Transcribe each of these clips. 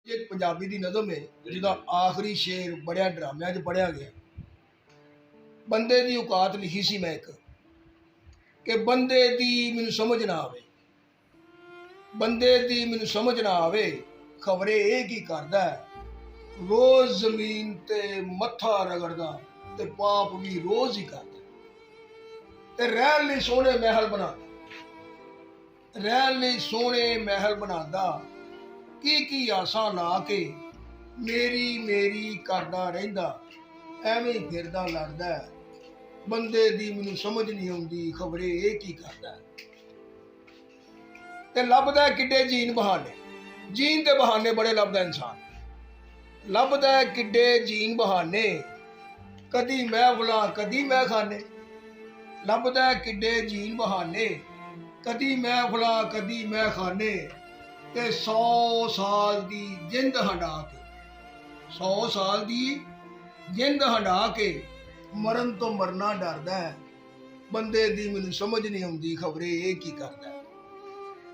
एक पंजाबी दी नज़म है जिहदा आखिरी शेर बड़िया ड्रामियां च पढ़िया गया। बंदे दी औकात लिखी सी मैं एक कि बंदे दी मैनू समझ ना आवे, बंदे दी मैनू समझ ना आवे, खबरे ये की करदा है, रोज जमीन ते मत्था रगड़दा ते पाप भी रोज ही करदा ते रहन लई सोहणे महल बनांदा, रहन लई सोहणे महल बनांदा, की आसा ला के मेरी मेरी करदा रहिंदा, एवें ही फिरदा लड़दा है, बंदे दी मैनू समझ नहीं आउंदी, खबरे ये की करदा है। ते लभदा किड्डे जीन बहाने, जीन ते बहाने बड़े लभदा इंसान, लभदा किड्डे जीन बहाने, कदी महफिलां कदी महखाने, लभदा किड्डे जीन बहाने, कदी महफिलां कदी महखाने, ते 100 साल दी जिंद हंडा के, 100 साल दी जिंद हंडा के मरन तो मरना डरदा है, बंदे दी मैनू समझ नहीं आउंदी, खबरे ये की करदा है।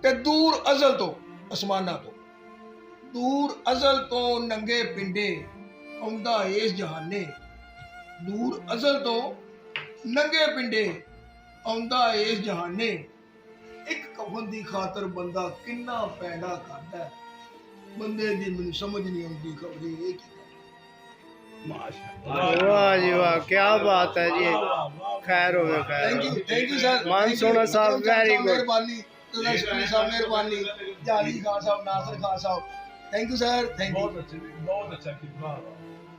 ते दूर अजल तो आसमाना तो, दूर अजल तो नंगे पिंडे आउंदा इस जहाने, दूर अजल तो नंगे पिंडे आउंदा इस जहाने, एक कफन दी खातर बंदा किन्ना पैंडा करदा है, बंदे दी मैनू समझ नहीं आउंदी, खबरे ये की करदा। वाह जी वाह, क्या बात है जी। खैर हो गया, खैर। Thank you sir. मानसून साहब वेरी गुड। मेहरबानी, साहब मेहरबानी, जाली खान साहब, नासिर खान साहब, thank you sir, thank you. बहुत अच्छा,